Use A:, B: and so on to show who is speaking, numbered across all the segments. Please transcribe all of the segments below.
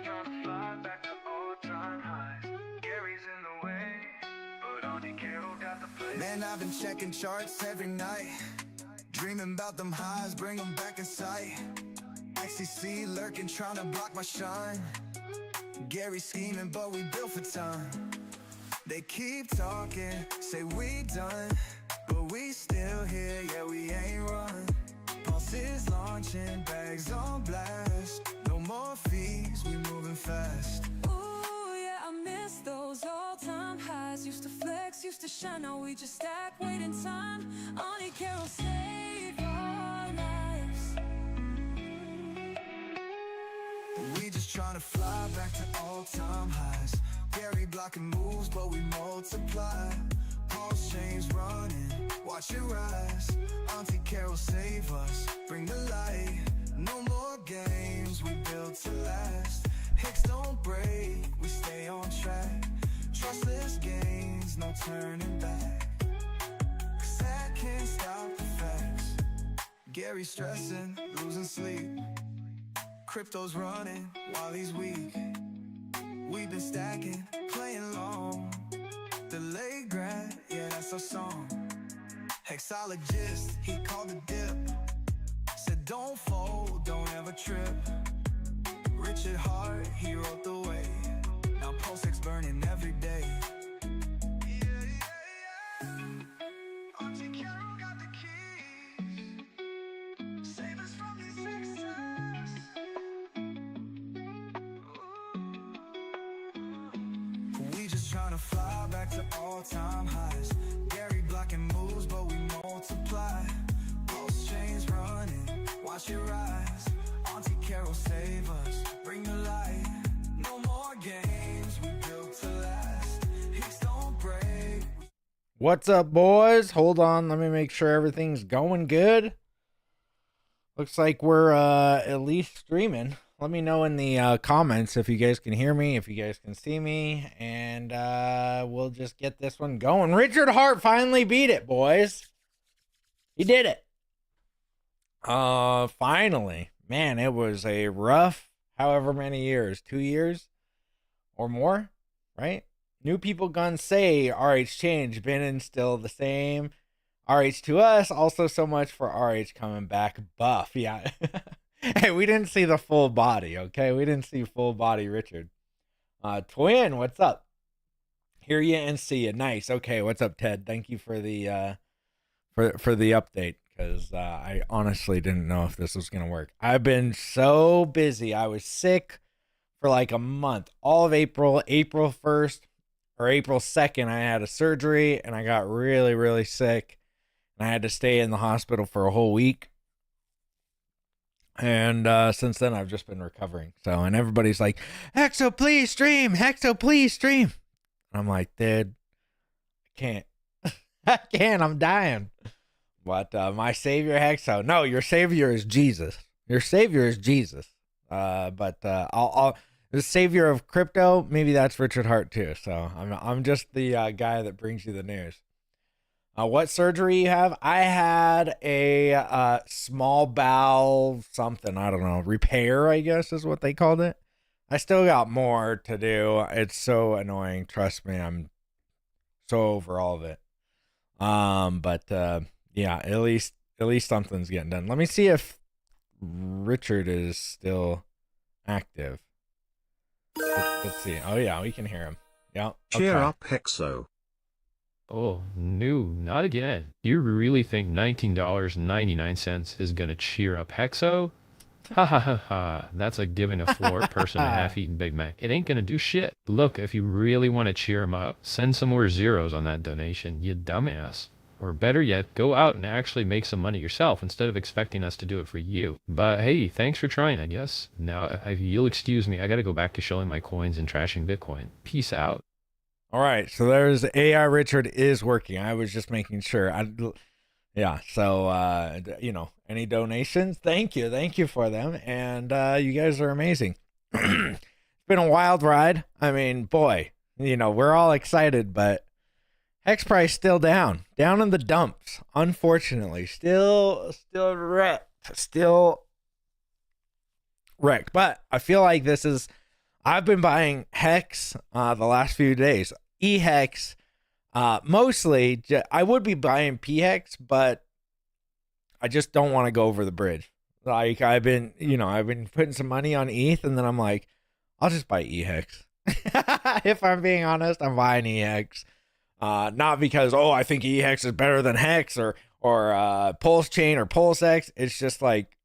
A: trying to fly back to all-time highs. Gary's in the way, but Auntie Carol got the place.
B: Man, I've been checking charts every night, dreaming about them highs, bring them back in sight. XCC lurking, trying to block my shine. Gary scheming, but we built for time. They keep talking, say we done, but we still here, yeah, we ain't run. Pulse is launching, bags on blast. No more fees, we moving fast.
C: Ooh, yeah, I miss those all-time highs. Used to flex, used to shine, now we just stack, waiting time. Auntie Carol save our lives.
B: We just trying to fly back to all-time highs. Gary blocking moves, but we multiply. Pulsechains running, watch it rise. Auntie Carol save us, bring the light. No more games, we built to last. Hicks don't break, we stay on track. Trustless gains, no turning back. 'Cause that can't stop the facts. Gary stressing, losing sleep. Crypto's running while he's weak. We've been stacking, playing long. Delay grad, yeah, that's our song. Hexologist, he called the dip. Said don't fold, don't ever trip. Richard Hart, he wrote the way. Now pulsex burning every day. Auntie Carol got the keys. Save us from these excess. We just tryna fly back to all-time highs. Gary blocking moves, but we multiply. Pulse chains running, watch it rise. Auntie Carol save us, bring the light. No more games, we built to last. Hicks don't break.
D: What's up, boys? Hold on, let me make sure everything's going good. Looks like we're at least streaming. Let me know in the comments if you guys can hear me, if you guys can see me, and we'll just get this one going. Richard Hart finally beat it, boys. He did it. Finally. Man, it was a rough however many years, 2 years or more, right? New people gonna say RH change, been and still the same. RH to us, also so much for RH coming back buff. Yeah. Hey, we didn't see the full body, okay? We didn't see full body Richard. Twin, what's up? Hear you and see you. Nice. Okay, what's up, Ted? Thank you for the for the update, because I honestly didn't know if this was gonna work. I've been so busy. I was sick for like a month. All of April, April 1st or April 2nd, I had a surgery and I got really, really sick. And I had to stay in the hospital for a whole week. And since then, I've just been recovering. So, and everybody's like, Hexo, please stream. Hexo, please stream. And I'm like, dude, I can't. I can't. I'm dying. But my savior, Hexo. No, your savior is Jesus. Your savior is Jesus. But I'll the savior of crypto, maybe that's Richard Hart too. So I'm just the guy that brings you the news. What surgery you have? I had a small bowel something, I don't know, repair, I guess is what they called it. I still got more to do. It's so annoying. Trust me, I'm so over all of it. But yeah, at least something's getting done. Let me see if Richard is still active. Let's see. Oh yeah, we can hear him. Yeah.
E: Cheer up, Hexo.
F: Oh, no, not again. You really think $19.99 is gonna cheer up Hexo? Ha ha ha ha, that's like giving a floor person a half-eaten Big Mac. It ain't gonna do shit. Look, if you really want to cheer him up, send some more zeros on that donation, you dumbass. Or better yet, go out and actually make some money yourself instead of expecting us to do it for you. But hey, thanks for trying, I guess. Now, if you'll excuse me, I gotta go back to showing my coins and trashing Bitcoin. Peace out.
D: All right, so there's AI Richard is working. I was just making sure. Yeah, so, you know, any donations? Thank you for them. And you guys are amazing. It's been a wild ride. I mean, boy, you know, we're all excited, but Hex price still down in the dumps, unfortunately. Still wrecked. But I feel like this is I've been buying Hex the last few days. E-Hex, mostly. I would be buying P-Hex, but I just don't want to go over the bridge. Like I've been putting some money on ETH, and then I'm like, I'll just buy E-Hex. If I'm being honest, I'm buying E-Hex. Not because, I think E-Hex is better than Hex or Pulsechain or Pulsex. It's just like,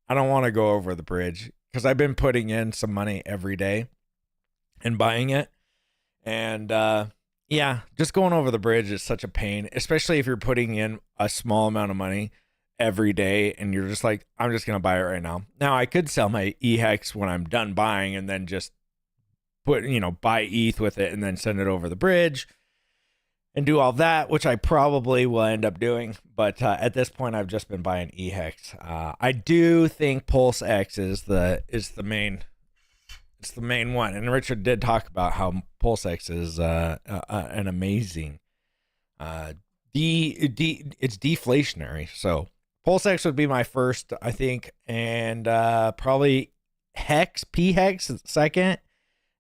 D: I don't want to go over the bridge because I've been putting in some money every day and buying it. And just going over the bridge is such a pain, especially if you're putting in a small amount of money every day and you're just like, I'm just going to buy it right now. Now, I could sell my E-Hex when I'm done buying and then just buy ETH with it and then send it over the bridge and do all that, which I probably will end up doing. But at this point, I've just been buying E-Hex. I do think pulsex is the main one. And Richard did talk about how pulsex is an amazing. It's deflationary. So pulsex would be my first, I think, and probably P-Hex second,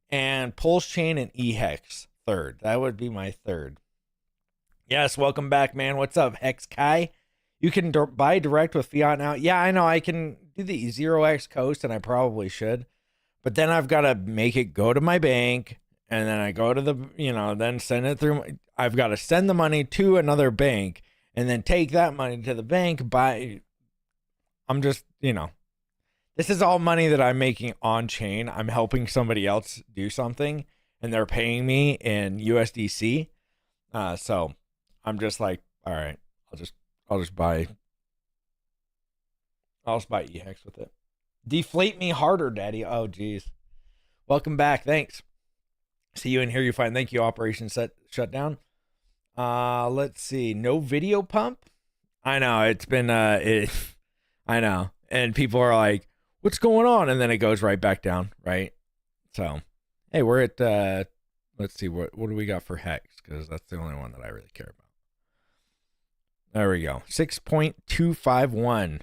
D: and Pulsechain and E-Hex third. That would be my third. Yes, welcome back, man. What's up, Hex Kai? You can buy direct with fiat now. Yeah, I know. I can do the 0x Coast, and I probably should. But then I've got to make it go to my bank, and then I go to the, then send it through. I've got to send the money to another bank, and then take that money to the bank. I'm just, this is all money that I'm making on chain. I'm helping somebody else do something, and they're paying me in USDC. So I'm just like, all right, I'll just buy E-Hex with it. Deflate me harder, daddy. Oh, geez. Welcome back. Thanks. See you in here. You fine. Thank you. Operation shut down. Let's see. No video pump. I know it's been, I know. And people are like, what's going on? And then it goes right back down. Right. So, hey, we're at, let's see. What do we got for Hex? Because that's the only one that I really care about. There we go. 6.251.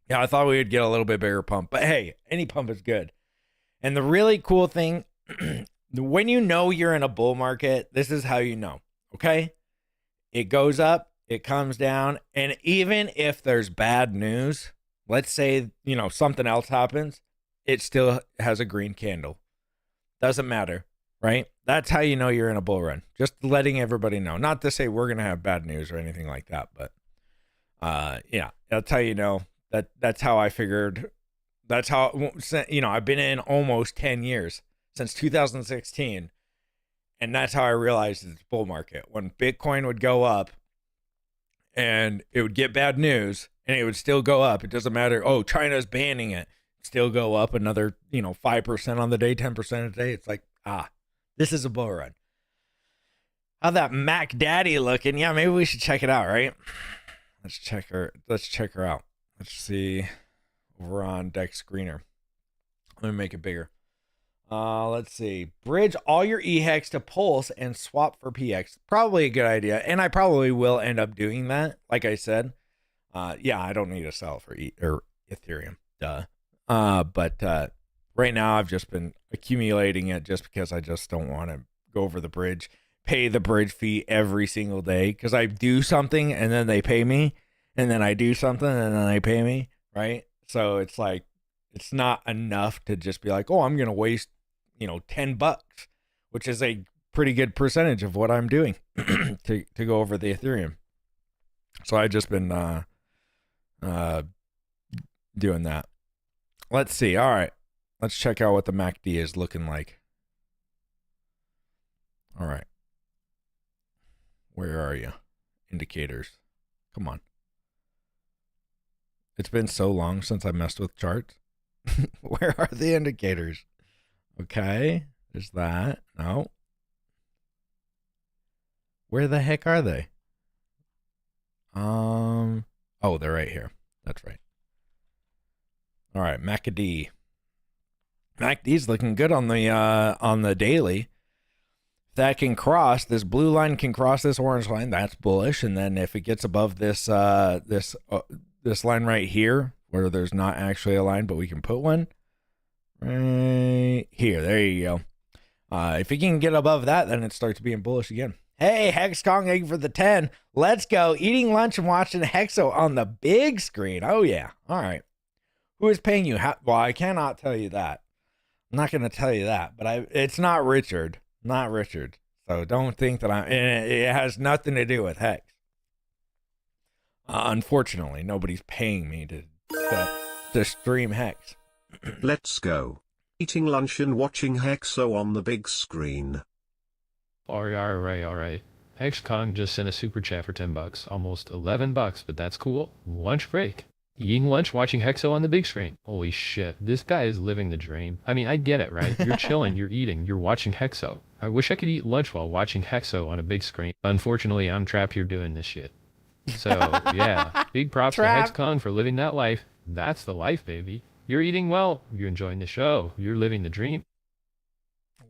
D: Yeah, I thought we would get a little bit bigger pump, but hey, any pump is good. And the really cool thing, when you know you're in a bull market, this is how you know, okay? It goes up, it comes down, and even if there's bad news, let's say, something else happens, it still has a green candle. Doesn't matter, right? That's how you know you're in a bull run. Just letting everybody know. Not to say we're going to have bad news or anything like that, but yeah, that's how you know. That's how I figured. That's how, I've been in almost 10 years, since 2016. And that's how I realized it's bull market. When Bitcoin would go up and it would get bad news and it would still go up. It doesn't matter. Oh, China's banning it. Still go up another, 5% on the day, 10% a day. It's like, this is a bull run. How that Mac Daddy looking? Yeah, maybe we should check it out, right? Let's check her out. Let's see. Over on Dex Screener. Let me make it bigger. Let's see. Bridge all your E-Hex to Pulse and swap for PX. Probably a good idea. And I probably will end up doing that. Like I said. Yeah, I don't need to sell for Ethereum. Duh. But right now I've just been accumulating it just because I just don't want to go over the bridge, pay the bridge fee every single day. Because I do something and then they pay me. And then I do something and then they pay me. Right? So it's like, it's not enough to just be like, oh, I'm going to waste, $10, which is a pretty good percentage of what I'm doing to go over the Ethereum. So I've just been doing that. Let's see. All right. Let's check out what the MACD is looking like. All right. Where are you? Indicators. Come on. It's been so long since I messed with charts. Where are the indicators? Okay. There's that. No. Where the heck are they? Oh, they're right here. That's right. All right, MACD. MACD's looking good on the daily. That can cross, this blue line can cross this orange line. That's bullish. And then if it gets above this this line right here, where there's not actually a line, but we can put one Right here. There you go. If you can get above that, then it starts being bullish again. Hey, Hex Kong egg for the 10. Let's go. Eating lunch and watching Hexo on the big screen. Oh, yeah. All right. Who is paying you? Well, I cannot tell you that. I'm not going to tell you that, but it's not Richard. Not Richard. So don't think that it has nothing to do with Hex. Unfortunately, nobody's paying me to stream Hex.
E: Let's go. Eating lunch and watching Hexo on the big screen.
F: All right. HexCon just sent a super chat for $10, almost $11, but that's cool. Lunch break. Eating lunch, watching Hexo on the big screen. Holy shit, this guy is living the dream. I mean, I get it, right? You're chilling, you're eating, you're watching Hexo. I wish I could eat lunch while watching Hexo on a big screen. Unfortunately, I'm trapped here doing this shit. So, yeah, big props to HexCon for living that life. That's the life, baby. You're eating well, you're enjoying the show, you're living the dream.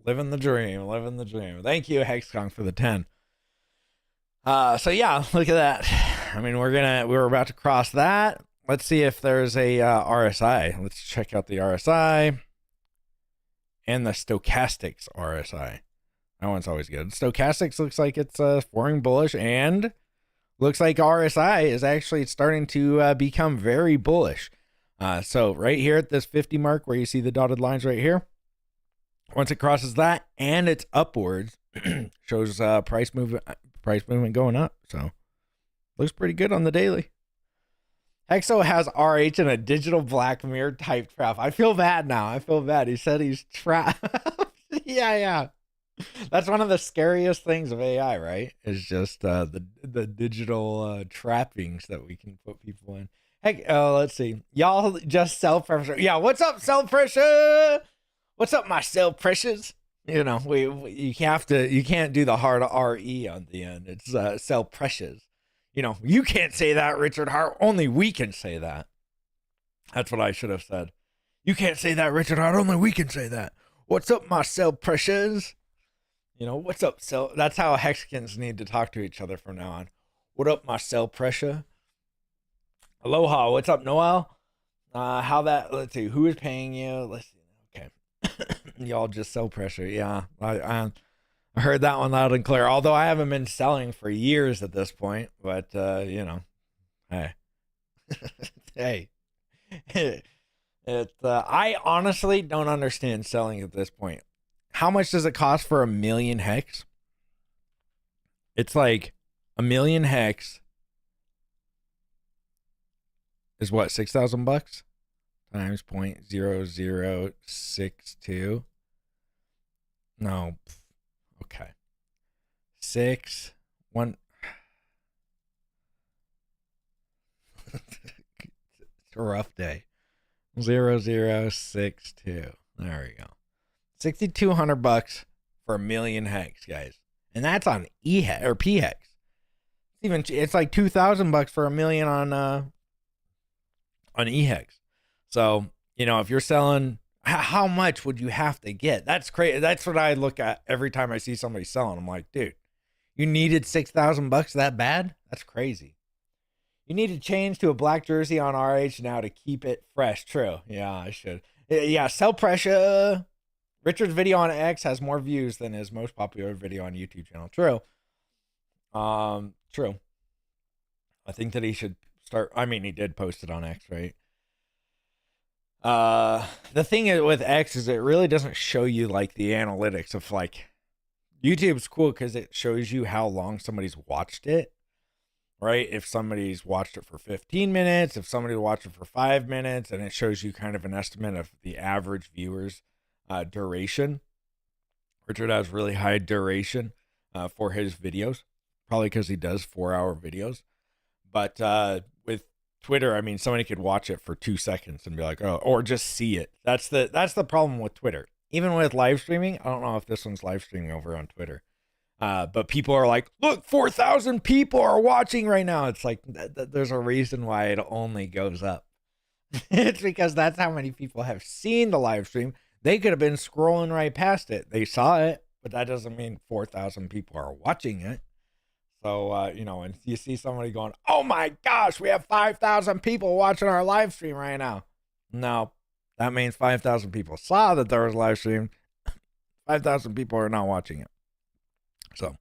D: Living the dream. Thank you, HexCon, for the 10. So yeah, look at that. I mean, we're about to cross that. Let's see if there's a RSI. Let's check out the RSI and the stochastics RSI. That one's always good. Stochastics looks like it's forming bullish, and looks like RSI is actually starting to become very bullish. So right here at this 50 mark where you see the dotted lines right here, once it crosses that and it's upwards, shows price movement going up. So looks pretty good on the daily. Hexo has RH in a digital Black Mirror type trap. I feel bad now. He said he's trapped. yeah. That's one of the scariest things of AI, right? Is just the digital trappings that we can put people in. Heck, let's see. Y'all just sell pressure. Yeah, what's up, sell pressure? What's up, my sell pressures? You know, you can't do the hard RE on the end. It's sell pressures. You know, you can't say that, Richard Hart. Only we can say that. That's what I should have said. You can't say that, Richard Hart. Only we can say that. What's up, my sell pressures? You know, what's up, sell? That's how Hexicans need to talk to each other from now on. What up, my sell pressure? Aloha. What's up, Noel? Let's see. Who is paying you? Let's see. Okay. Y'all just sell pressure. Yeah. I heard that one loud and clear. Although I haven't been selling for years at this point. But, you know, hey. Hey. I honestly don't understand selling at this point. How much does it cost for 1 million hex? It's like 1 million hex is what, $6,000 times 0.0062. No. Okay. 6 1 It's a rough day. 0062. There we go. $6,200 for 1 million hex, guys. And that's on E-hex or P-hex. It's like $2,000 for 1 million on E-hex. So, you know, if you're selling, how much would you have to get? That's crazy. That's what I look at every time I see somebody selling. I'm like, dude, you needed $6,000 that bad? That's crazy. You need to change to a black jersey on RH now to keep it fresh. True. Yeah, I should. Yeah, sell pressure. Richard's video on X has more views than his most popular video on YouTube channel. True. True. I think that he should start. I mean, he did post it on X, right? The thing with X is it really doesn't show you like the analytics of like YouTube's cool because it shows you how long somebody's watched it, right? If somebody's watched it for 15 minutes, if somebody watched it for 5 minutes, and it shows you kind of an estimate of the average viewers duration. Richard has really high duration for his videos, probably because he does 4-hour videos. But with Twitter, I mean, somebody could watch it for 2 seconds and be like, oh, or just see it. That's the problem with Twitter. Even with live streaming, I don't know if this one's live streaming over on Twitter. But people are like, look, 4,000 people are watching right now. It's like, there's a reason why it only goes up. It's because that's how many people have seen the live stream. They could have been scrolling right past it. They saw it, but that doesn't mean 4,000 people are watching it. So, you know, and you see somebody going, oh my gosh, we have 5,000 people watching our live stream right now. No, That means 5,000 people saw that there was a live stream. 5,000 people are not watching it. So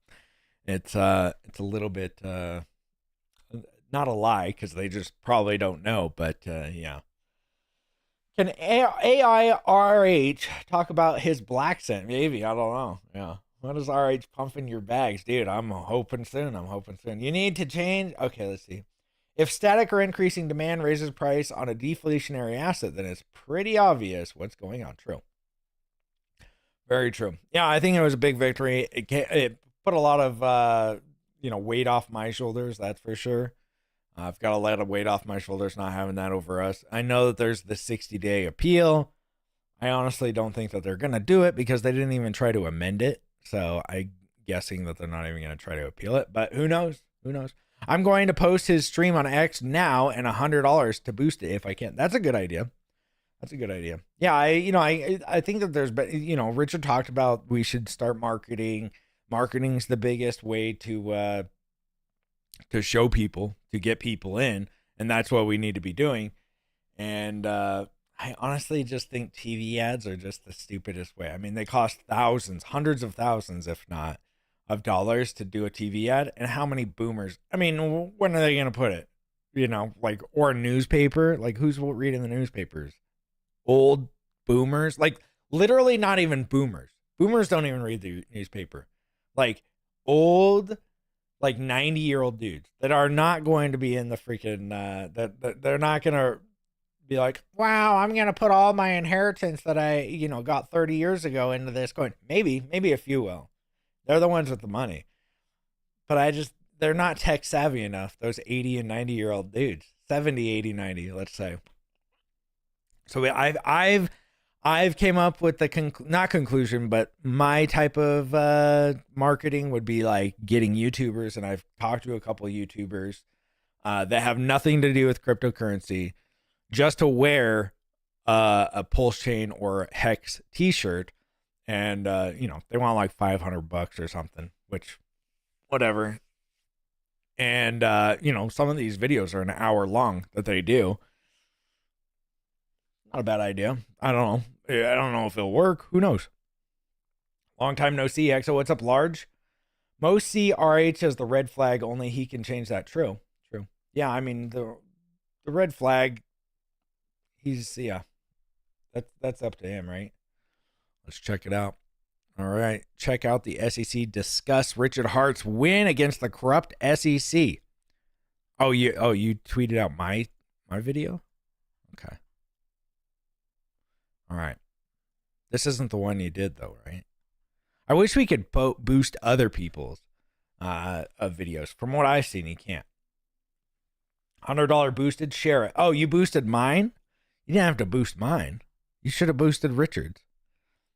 D: it's a little bit not a lie because they just probably don't know. But yeah. Can AI RH talk about his black scent? Maybe. I don't know. Yeah. What is RH pumping your bags? Dude, I'm hoping soon. You need to change. Okay, let's see. If static or increasing demand raises price on a deflationary asset, then it's pretty obvious what's going on. True. Very true. Yeah, I think it was a big victory. It put a lot of weight off my shoulders, that's for sure. I've got a lot of weight off my shoulders not having that over us. I know that there's the 60-day appeal. I honestly don't think that they're going to do it because they didn't even try to amend it. So I'm guessing that they're not even going to try to appeal it. But who knows? Who knows? I'm going to post his stream on X now and $100 to boost it if I can. That's a good idea. Yeah, I think that there's, Richard talked about we should start marketing. Marketing's the biggest way to show people, to get people in, and that's what we need to be doing. And I honestly just think TV ads are just the stupidest way. I mean, they cost thousands, hundreds of thousands, if not, of dollars to do a TV ad. And how many boomers? I mean, when are they going to put it? Or a newspaper? Like, who's reading the newspapers? Old boomers? Like, literally not even boomers. Boomers don't even read the newspaper. Like, old, 90-year-old dudes that are not going to be in the freaking, that they're not going to be like, wow, I'm going to put all my inheritance that I, got 30 years ago into this going. Maybe a few will. They're the ones with the money. But they're not tech savvy enough, those 80 and 90-year-old dudes. 70, 80, 90, let's say. So I've came up with the not conclusion, but my type of marketing would be like getting YouTubers, and I've talked to a couple of YouTubers that have nothing to do with cryptocurrency, just to wear a Pulsechain or Hex t-shirt, and they want like $500 or something, which whatever. And some of these videos are an hour long that they do. Not a bad idea. I don't know if it'll work. Who knows? Long time no see. EXO, what's up, Large? Most see RH as the red flag. Only he can change that. True. Yeah, I mean the red flag. That's up to him, right? Let's check it out. All right, check out the SEC discuss Richard Hart's win against the corrupt SEC. Oh, you tweeted out my video? Okay. All right. This isn't the one you did, though, right? I wish we could boost other people's videos. From what I've seen, you can't. $100 boosted, share it. Oh, you boosted mine? You didn't have to boost mine. You should have boosted Richard's.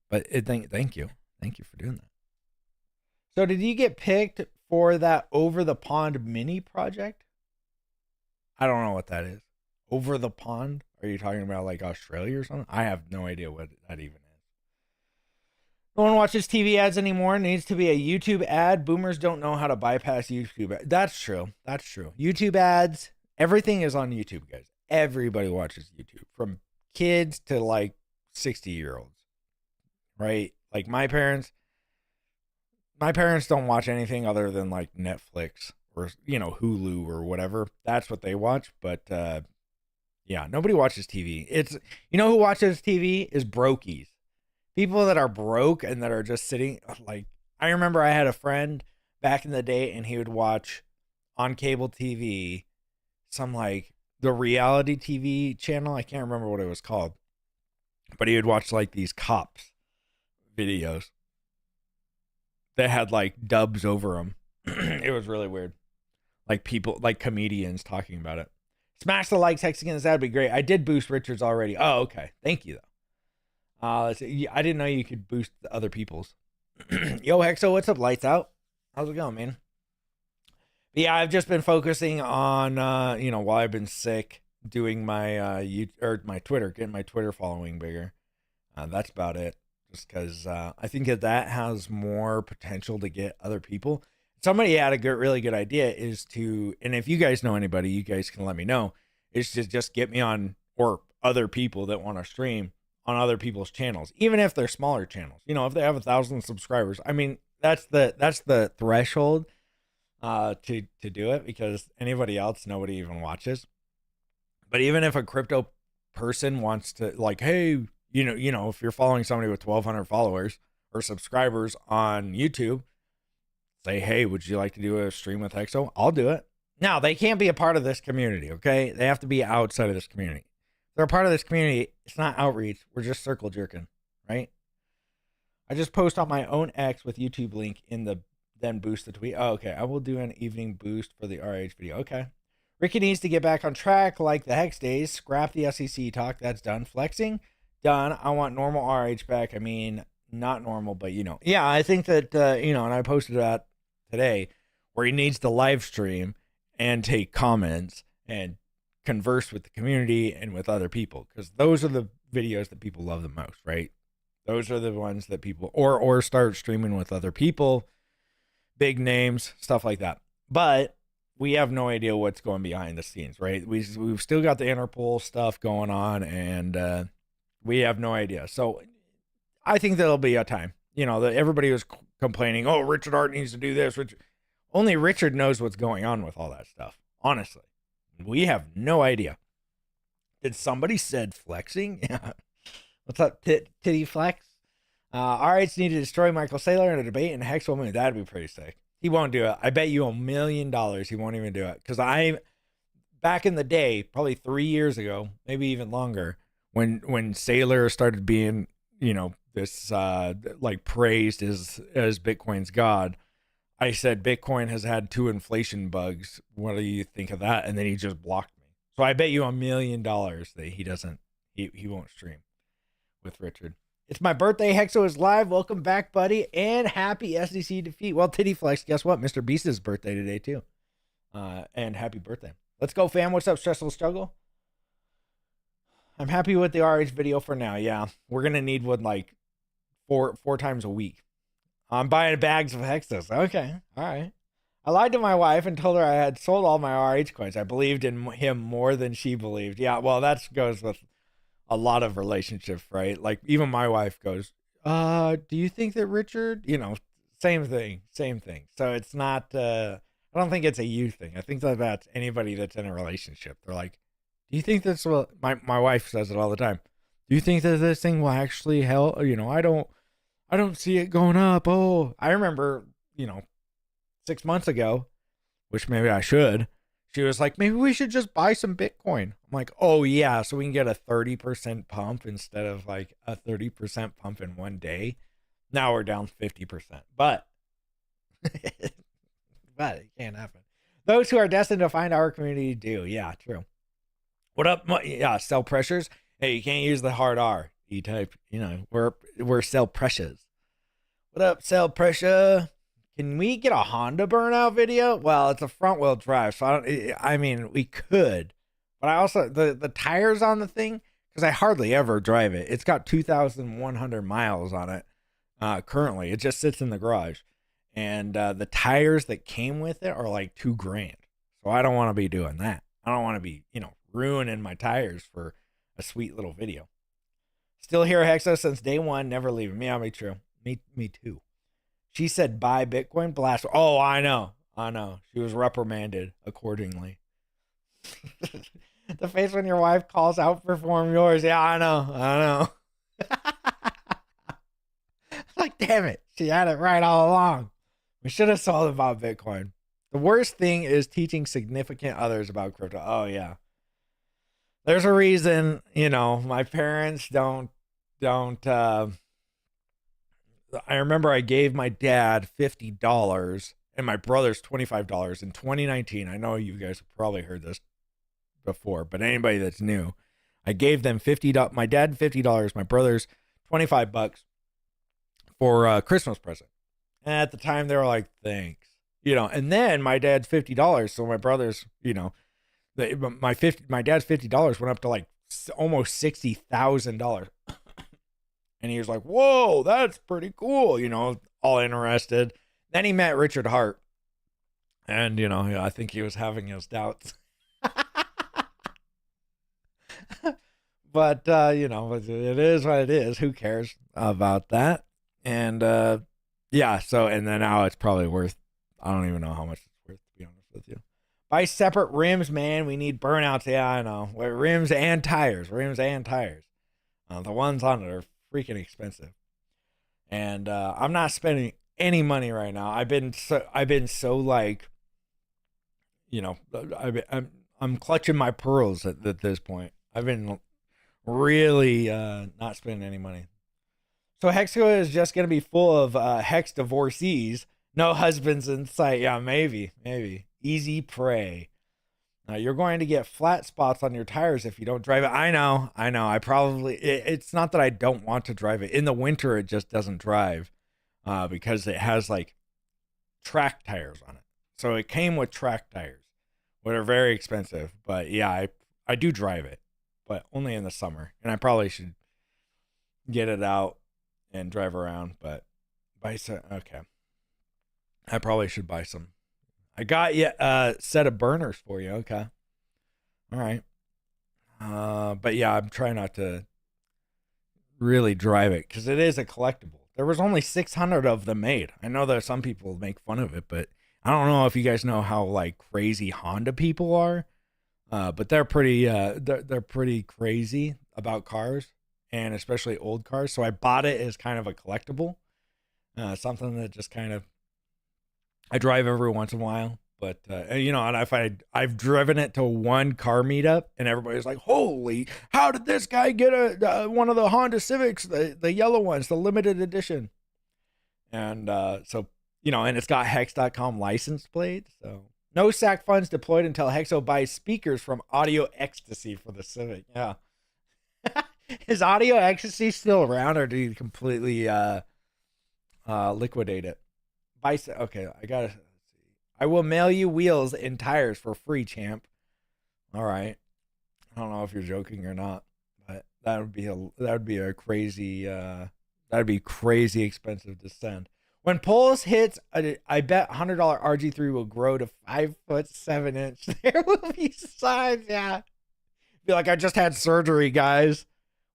D: But thank you. Thank you for doing that. So did you get picked for that Over the Pond mini project? I don't know what that is. Over the Pond? Are you talking about like Australia or something? I have no idea what that even is. No one watches TV ads anymore. It needs to be a YouTube ad. Boomers don't know how to bypass YouTube. That's true. YouTube ads. Everything is on YouTube, guys. Everybody watches YouTube, from kids to like 60-year-olds, right? Like my parents don't watch anything other than like Netflix or Hulu or whatever. That's what they watch. But yeah, nobody watches TV. It's who watches TV is brokies. People that are broke and that are just sitting. Like, I remember I had a friend back in the day, and he would watch on cable TV some like the reality TV channel. I can't remember what it was called, but he would watch like these cops videos that had like dubs over them. It was really weird. Like people, like comedians talking about it. Smash the like, text again. That'd be great. I did boost Richard's already. Oh, okay. Thank you, though. Let's see. I didn't know you could boost other people's. Yo, Hexo, what's up? Lights out. How's it going, man? But yeah, I've just been focusing on, while I've been sick, doing my my Twitter, getting my Twitter following bigger. That's about it. Just because I think that has more potential to get other people. Somebody had a really good idea is to, and if you guys know anybody, you guys can let me know, is to just get me on, or other people that want to stream on other people's channels, even if they're smaller channels. You know, if they have 1,000 subscribers, I mean, that's the threshold to do it, because anybody else, nobody even watches. But even if a crypto person wants to, like, hey, you know, if you're following somebody with 1,200 followers or subscribers on YouTube, say, hey, would you like to do a stream with Hexo? I'll do it. Now, they can't be a part of this community, okay? They have to be outside of this community. If they're a part of this community, it's not outreach. We're just circle jerking, right? I just post on my own X with YouTube link in the then boost the tweet. Oh, okay. I will do an evening boost for the RH video. Okay. Ricky needs to get back on track like the Hex days. Scrap the SEC talk. That's done. Flexing, done. I want normal RH back. I mean, not normal, but you know. Yeah, I think that, you know, and I posted that today, where he needs to live stream and take comments and converse with the community and with other people, because those are the videos that people love the most, right? Those are the ones that people, or start streaming with other people, big names, stuff like that. But we have no idea what's going behind the scenes, right? We've still got the Interpol stuff going on, and we have no idea. So I think there'll be a time, you know, that everybody was complaining, oh, Richard Hart needs to do this. Only Richard knows what's going on with all that stuff. Honestly, we have no idea. Did somebody said flexing? Yeah. What's up, titty flex? RH need to destroy Michael Saylor in a debate and Hex will move. That'd be pretty sick. He won't do it. I bet you $1 million he won't even do it. Because back in the day, probably 3 years ago, maybe even longer, when Saylor started being, you know, this like praised as Bitcoin's god, I said Bitcoin has had 2 inflation bugs. What do you think of that? And then he just blocked me. So I bet you $1 million that he won't stream with Richard. It's my birthday. Hexo is live. Welcome back, buddy. And happy SEC defeat. Well, Titty Flex, guess what? Mr. Beast's birthday today, too. And happy birthday. Let's go, fam. What's up, Stressful Struggle? I'm happy with the RH video for now. Yeah, we're going to need one like four times a week. I'm buying bags of Hexos. Okay. All right. I lied to my wife and told her I had sold all my RH coins. I believed in him more than she believed. Yeah, well, that goes with a lot of relationships, right? Like, even my wife goes, do you think that Richard, you know, same thing. So it's not, I don't think it's a you thing. I think that's anybody that's in a relationship. They're like, do you think that's what, my wife says it all the time. Do you think that this thing will actually help? You know, I don't see it going up. Oh, I remember, you know, 6 months ago, which maybe I should, she was like, maybe we should just buy some Bitcoin. I'm like, oh yeah, so we can get a 30% pump instead of like a 30% pump in one day. Now we're down 50%, but it can't happen. Those who are destined to find our community do. Yeah, true. What up? Yeah, sell pressures. Hey, you can't use the hard R. You type, you know, we're sell pressures. What up, sell pressure? Can we get a Honda burnout video? Well, it's a front wheel drive, so I mean, we could, but I also, the tires on the thing, because I hardly ever drive it. It's got 2,100 miles on it currently. It just sits in the garage, and the tires that came with it are like $2,000. So I don't want to be doing that. I don't want to be, you know, ruining my tires for a sweet little video. Still here, Hexa, since day one, never leaving. Yeah, me true. Me too. She said, buy Bitcoin blast. Oh, I know. She was reprimanded accordingly. The face when your wife calls outperform yours. Yeah, I know. Like, damn it. She had it right all along. We should have sold about Bitcoin. The worst thing is teaching significant others about crypto. Oh, yeah. There's a reason, you know, my parents don't I remember I gave my dad $50 and my brothers $25 in 2019. I know you guys have probably heard this before, but anybody that's new, I gave them $50. My dad $50, my brothers $25 for a Christmas present. And at the time they were like, thanks, you know. And then my dad's $50, so my brothers, you know, my dad's $50 went up to like almost $60,000. And he was like, whoa, that's pretty cool, you know, all interested. Then he met Richard Hart. And, you know, I think he was having his doubts. But you know, it is what it is. Who cares about that? And yeah, so and then now it's probably worth, I don't even know how much it's worth, to be honest with you. Buy separate rims, man. We need burnouts. Yeah, I know. Rims and tires. Rims and tires. The ones on it are freaking expensive. And I'm not spending any money right now. I've been so like, you know, I'm clutching my pearls at this point. I've been really not spending any money. So Hexco is just gonna be full of hex divorcees, no husbands in sight. Yeah, maybe. Easy prey. You're going to get flat spots on your tires if you don't drive it. I know. It's not that I don't want to drive it. In the winter, it just doesn't drive because it has like track tires on it. So it came with track tires, which are very expensive. But yeah, I do drive it, but only in the summer. And I probably should get it out and drive around. But okay. I probably should buy some. I got you a set of burners for you. Okay. All right. But yeah, I'm trying not to really drive it because it is a collectible. There was only 600 of them made. I know that some people make fun of it, but I don't know if you guys know how like crazy Honda people are. But they're pretty crazy about cars, and especially old cars. So I bought it as kind of a collectible, something that just kind of I drive every once in a while. But you know, and I've driven it to one car meetup, and everybody's like, "Holy, how did this guy get one of the Honda Civics, the yellow ones, the limited edition?" And so you know, and it's got Hex.com license plate. So no SAC funds deployed until Hexo buys speakers from Audio Ecstasy for the Civic. Yeah, is Audio Ecstasy still around, or do you completely liquidate it? Okay, I will mail you wheels and tires for free, champ. All right. I don't know if you're joking or not, but that would be crazy expensive to send. When Pulse hits, I bet $100 RG3 will grow to 5'7". There will be signs, yeah. Be like, I just had surgery, guys.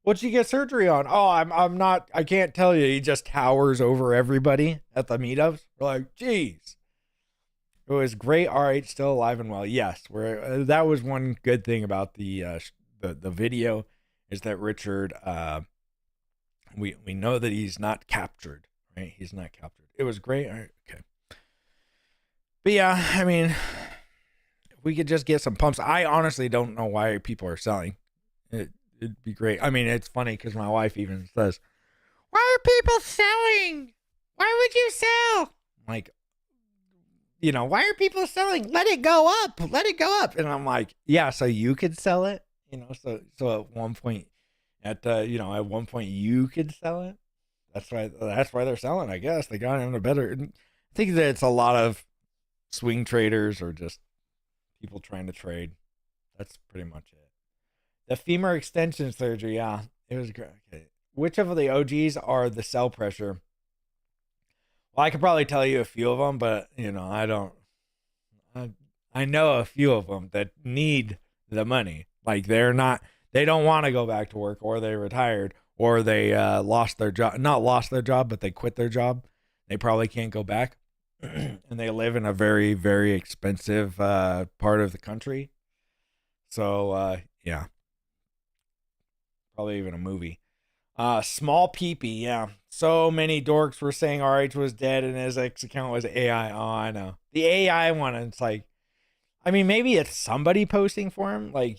D: What'd you get surgery on? Oh, I can't tell you. He just towers over everybody at the meetups. We're like, geez. It was great. RH still alive and well. Yes, that was one good thing about the video is that Richard, we know that he's not captured, right? He's not captured. It was great. All right, okay. But yeah, I mean, if we could just get some pumps. I honestly don't know why people are selling. It'd be great. I mean, it's funny because my wife even says, "Why are people selling? Why would you sell?" I'm like, you know, why are people selling? Let it go up. Let it go up. And I'm like, yeah, so you could sell it, you know. So at one point, at one point you could sell it. That's why they're selling. I guess they got into better. I think that it's a lot of swing traders or just people trying to trade. That's pretty much it. The femur extension surgery, yeah, it was great. Okay. Which of the OGs are the cell pressure? Well, I could probably tell you a few of them, but you know, I don't. I know a few of them that need the money. Like they don't want to go back to work, or they retired, or they lost their job. Not lost their job, but they quit their job. They probably can't go back, and they live in a very, very expensive part of the country. So yeah, probably even a movie. Small peepee, yeah. So many dorks were saying RH was dead and his X account was AI. Oh, I know. The AI one, it's like, I mean, maybe it's somebody posting for him. Like,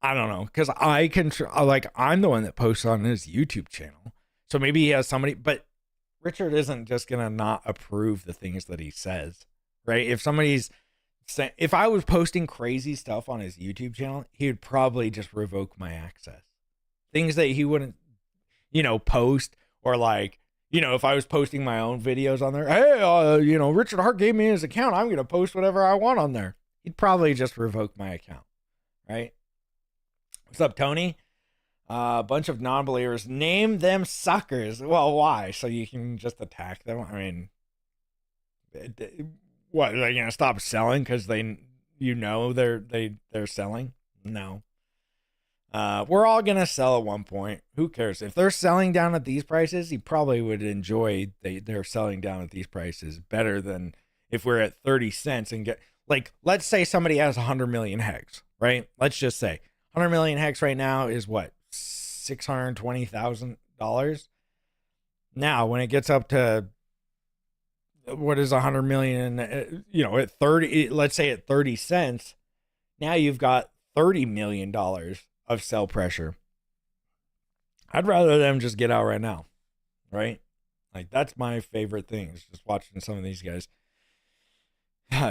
D: I don't know. Because I'm the one that posts on his YouTube channel. So maybe he has somebody, but Richard isn't just going to not approve the things that he says, right? If I was posting crazy stuff on his YouTube channel, he would probably just revoke my access. Things that he wouldn't, you know, post, or like, you know, if I was posting my own videos on there, hey, you know, Richard Hart gave me his account, I'm going to post whatever I want on there. He'd probably just revoke my account, right? What's up, Tony? A bunch of non-believers. Name them suckers. Well, why? So you can just attack them? I mean, what, are they going to stop selling because they're selling? No. We're all gonna sell at one point. Who cares? If they're selling down at these prices, you probably would enjoy they're selling down at these prices better than if we're at 30 cents and get, like, let's say somebody has 100 million hex, right? Let's just say 100 million hex right now is what, $620,000. Now, when it gets up to, what is 100 million, at 30, let's say at 30 cents, now you've got $30 million of sell pressure. I'd rather them just get out right now, right? Like, that's my favorite thing, is just watching some of these guys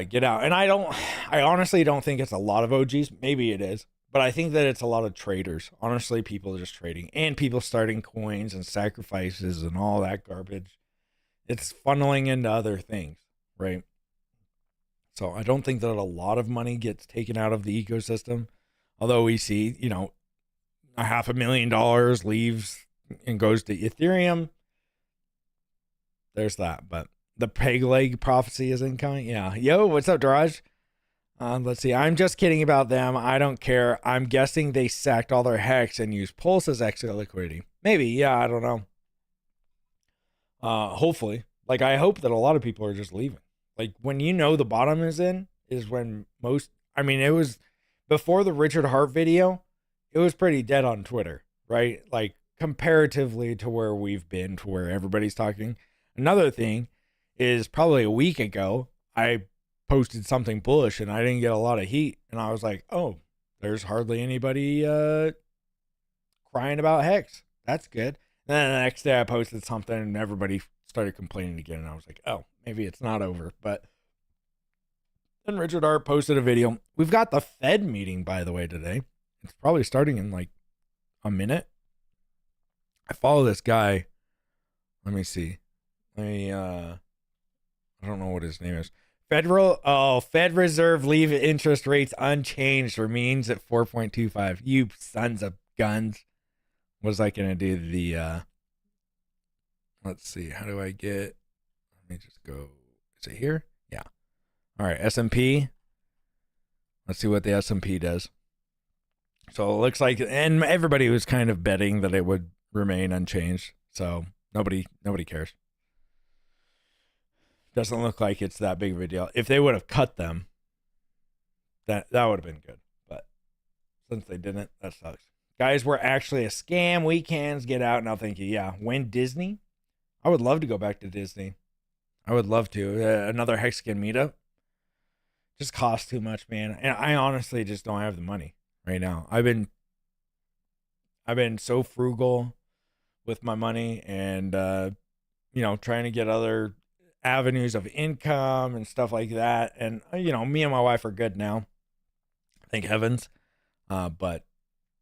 D: get out. And I honestly don't think it's a lot of OGs. Maybe it is, but I think that it's a lot of traders. Honestly, people just trading and people starting coins and sacrifices and all that garbage. It's funneling into other things, right? So I don't think that a lot of money gets taken out of the ecosystem. Although we see, $500,000 leaves and goes to Ethereum. There's that. But the peg leg prophecy is incoming. Yeah. Yo, what's up, Daraj? Let's see. I'm just kidding about them. I don't care. I'm guessing they sacked all their hex and used Pulse as extra liquidity. Maybe. Yeah, I don't know. Hopefully. Like, I hope that a lot of people are just leaving. Like, when the bottom is in, is when it was before the Richard Hart video, it was pretty dead on Twitter, right? Like, comparatively to where we've been, to where everybody's talking. Another thing is, probably a week ago, I posted something bullish and I didn't get a lot of heat. And I was like, oh, there's hardly anybody crying about hex. That's good. And then the next day I posted something and everybody started complaining again. And I was like, oh, maybe it's not over. But then Richard Hart posted a video. We've got the Fed meeting, by the way, today. It's probably starting in like a minute. I follow this guy. Let me see. I don't know what his name is. Fed Reserve leave interest rates unchanged, remains at 4.25. You sons of guns. What was I going to do? Let's see. How do I get, let me just go. Is it here? Yeah. All right. S&P. Let's see what the S&P does. So it looks like, and everybody was kind of betting that it would remain unchanged. So nobody cares. Doesn't look like it's that big of a deal. If they would have cut them, that would have been good. But since they didn't, that sucks. Guys, we're actually a scam. Weekends, get out. Now, thank you. Yeah. When Disney? I would love to go back to Disney. I would love to. Another Hexagon meetup. Just costs too much, man. And I honestly just don't have the money right now. I've been so frugal with my money and, trying to get other avenues of income and stuff like that. And, me and my wife are good now. Thank heavens. But,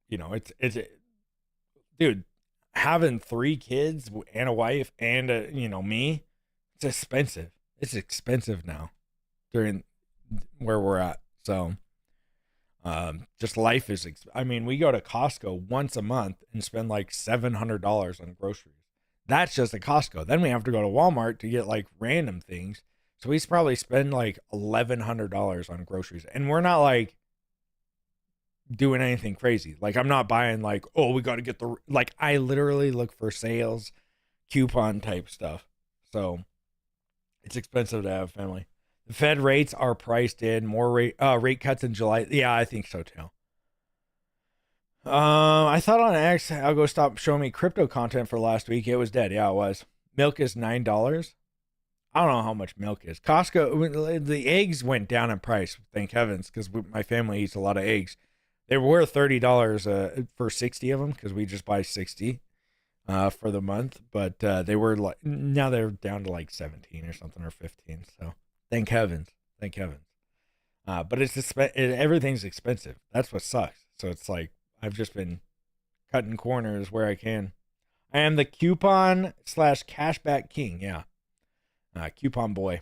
D: it's dude, having 3 kids and a wife and, me, it's expensive. It's expensive now during where we're at. So, just life is, we go to Costco once a month and spend like $700 on groceries. That's just at Costco. Then we have to go to Walmart to get like random things. So we probably spend like $1,100 on groceries. And we're not like doing anything crazy. Like, I'm not buying like, oh, we got to get I literally look for sales, coupon type stuff. So it's expensive to have a family. The Fed rates are priced in. More rate cuts in July. Yeah, I think so too. I thought on X, I'll go stop showing me crypto content for last week. It was dead. Yeah, it was. Milk is $9. I don't know how much milk is. Costco, the eggs went down in price, thank heavens, because my family eats a lot of eggs. They were $30 for 60 of them because we just buy 60 for the month. But they were like, now they're down to like 17 or something, or 15. So thank heavens. Thank heavens. But everything's expensive. That's what sucks. So it's like, I've just been cutting corners where I can. I am the coupon / cashback king. Yeah. Coupon boy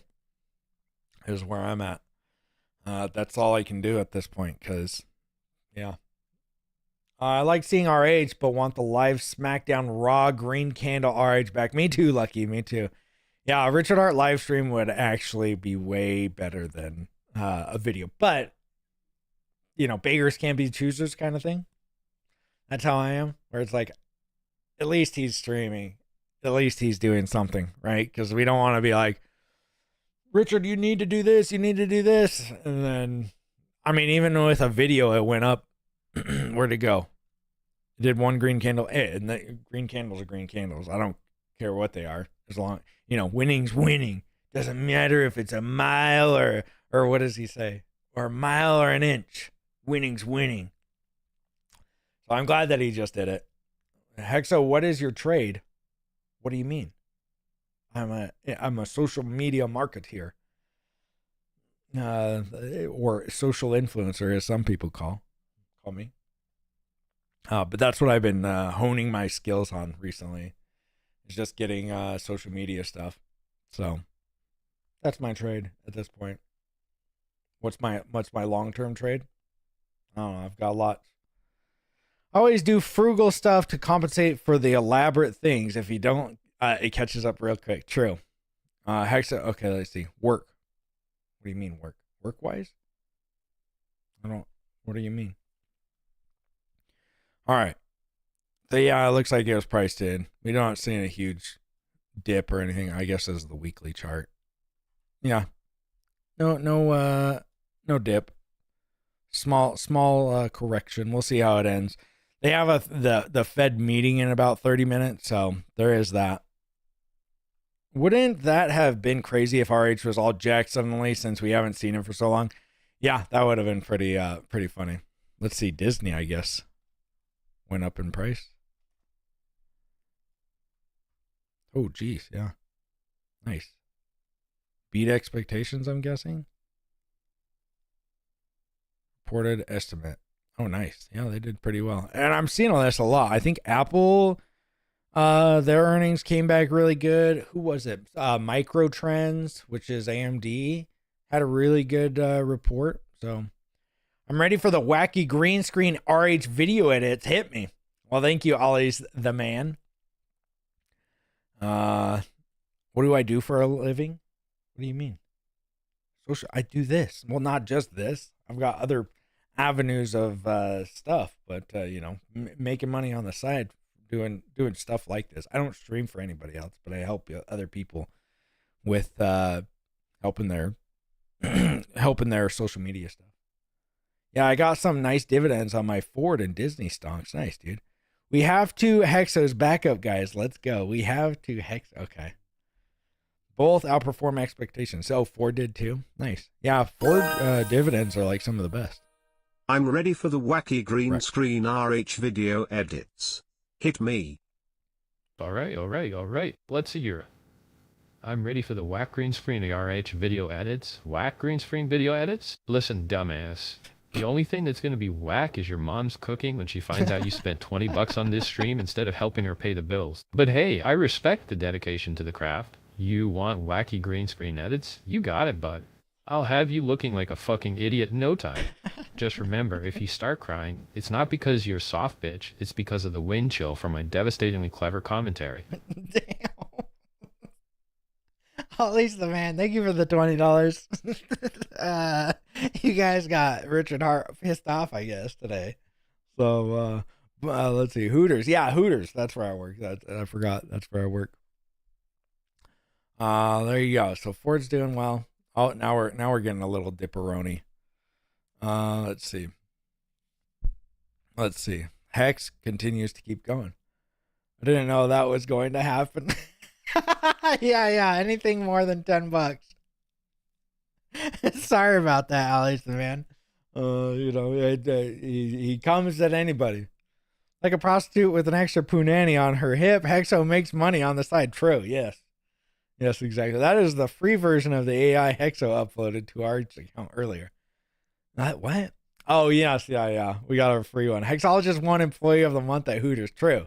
D: is where I'm at. That's all I can do at this point. Cause yeah. I like seeing RH, but want the live SmackDown Raw green candle RH back. Me too, Lucky. Me too. Yeah. A Richard Hart live stream would actually be way better than a video, but beggars can't be choosers kind of thing. That's how I am. Where it's like, at least he's streaming. At least he's doing something, right? Because we don't want to be like, Richard, you need to do this. You need to do this. And then, I mean, even with a video, it went up. Where'd it go? It did one green candle. And the green candles are green candles. I don't care what they are. As long, winning's winning. Doesn't matter if it's a mile or what does he say? Or a mile or an inch. Winning's winning. So I'm glad that he just did it. Hexo, what is your trade? What do you mean? I'm a social media marketeer. Or social influencer, as some people call me. But that's what I've been honing my skills on recently. Is just getting social media stuff. So that's my trade at this point. What's my long-term trade? I don't know. I've got lots. I always do frugal stuff to compensate for the elaborate things. If you don't, it catches up real quick. True. Hexa. Okay, let's see. Work. What do you mean work? Work-wise? What do you mean? All right. So yeah, it looks like it was priced in. We don't see a huge dip or anything. I guess this is the weekly chart. Yeah. No dip. Small correction. We'll see how it ends. They have the Fed meeting in about 30 minutes, so there is that. Wouldn't that have been crazy if RH was all jacked suddenly since we haven't seen him for so long? Yeah, that would have been pretty funny. Let's see, Disney, I guess, went up in price. Oh, geez, yeah. Nice. Beat expectations, I'm guessing. Reported estimate. Oh, nice. Yeah, they did pretty well. And I'm seeing all this a lot. I think Apple, their earnings came back really good. Who was it? Microtrends, which is AMD, had a really good report. So I'm ready for the wacky green screen RH video edits. Hit me. Well, thank you, Ollie's the man. What do I do for a living? What do you mean? Social. I do this. Well, not just this. I've got other avenues of stuff, but making money on the side, doing stuff like this. I don't stream for anybody else, but I help other people with helping their social media stuff. Yeah, I got some nice dividends on my Ford and Disney stocks. Nice, dude. We have two Hexos backup, guys. Let's go. We have two Hex. Okay. Both outperform expectations. So Ford did too. Nice. Yeah, Ford dividends are like some of the best.
E: I'm ready for the wacky green screen RH video edits. Hit me.
F: All right. Let's hear. I'm ready for the whack green screen RH video edits. Whack green screen video edits? Listen, dumbass. The only thing that's going to be whack is your mom's cooking when she finds out you spent $20 on this stream instead of helping her pay the bills. But hey, I respect the dedication to the craft. You want wacky green screen edits? You got it, bud. I'll have you looking like a fucking idiot in no time. Just remember, if you start crying, it's not because you're a soft bitch, it's because of the wind chill from my devastatingly clever commentary.
D: Damn. Ollie's the man. Thank you for the $20. You guys got Richard Hart pissed off, I guess, today. So let's see. Hooters. Yeah, Hooters. That's where I work. I forgot. That's where I work. There you go. So Ford's doing well. Oh, now we're getting a little dipperoni. Let's see. Hex continues to keep going. I didn't know that was going to happen. Yeah. Anything more than $10. Sorry about that, Alex, the man. He comes at anybody. Like a prostitute with an extra punani on her hip, Hexo makes money on the side. True, yes. Yes, exactly. That is the free version of the AI Hexo uploaded to our account earlier. What? Oh, yes. Yeah. We got a free one. Hexologist 1 employee of the month at Hooters. True.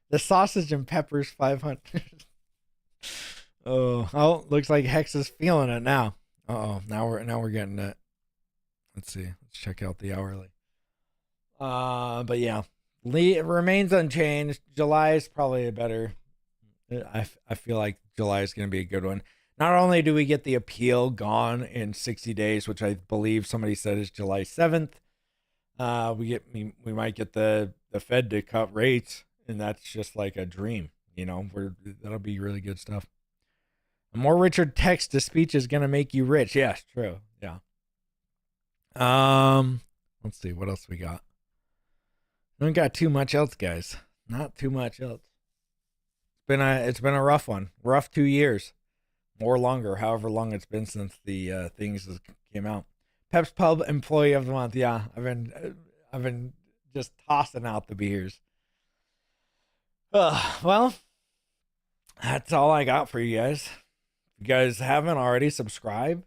D: The sausage and peppers 500. Oh, looks like Hex is feeling it now. Now we're getting it. Let's see. Let's check out the hourly. But yeah, it remains unchanged. July is probably a better. I feel like July is going to be a good one. Not only do we get the appeal gone in 60 days, which I believe somebody said is July 7th, we might get the Fed to cut rates, and that's just like a dream. That'll be really good stuff. A more Richard text to speech is gonna make you rich. Yes, true. Yeah. Let's see what else we got. We don't got too much else, guys. Not too much else. It's been a rough one. Rough 2 years. Or longer, however long it's been since the things came out. Pep's Pub Employee of the Month. Yeah, I've been just tossing out the beers. Well, that's all I got for you guys. If you guys haven't already, subscribe,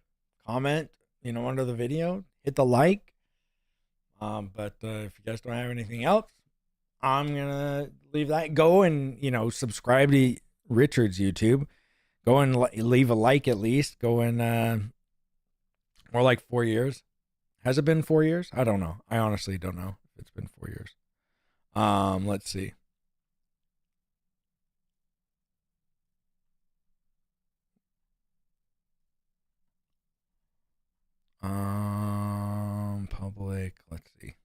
D: comment, under the video, hit the like. But if you guys don't have anything else, I'm gonna leave that. Go and subscribe to Richard's YouTube. Go and leave a like at least. Go in more like 4 years. Has it been 4 years? I don't know. I honestly don't know if it's been 4 years. Let's see. Public. Let's see.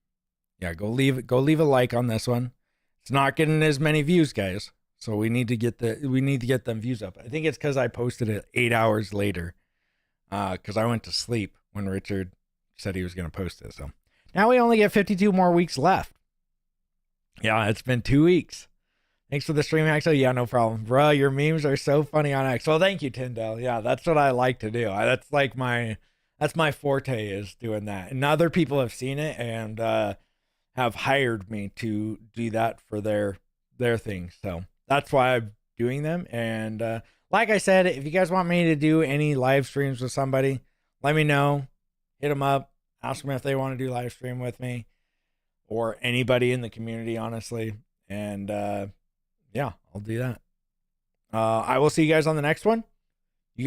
D: Yeah, go leave a like on this one. It's not getting as many views, guys. So we need to get them views up. I think it's because I posted it 8 hours later. Because I went to sleep when Richard said he was going to post it. So now we only get 52 more weeks left. Yeah, it's been 2 weeks. Thanks for the stream, Axel. Yeah, no problem. Bro, your memes are so funny on X. Well, thank you, Tyndale. Yeah, that's what I like to do. That's my forte, is doing that. And other people have seen it and have hired me to do that for their things. So that's why I'm doing them. And like I said, if you guys want me to do any live streams with somebody, let me know. Hit them up. Ask them if they want to do live stream with me, or anybody in the community, honestly. And yeah, I'll do that. I will see you guys on the next one.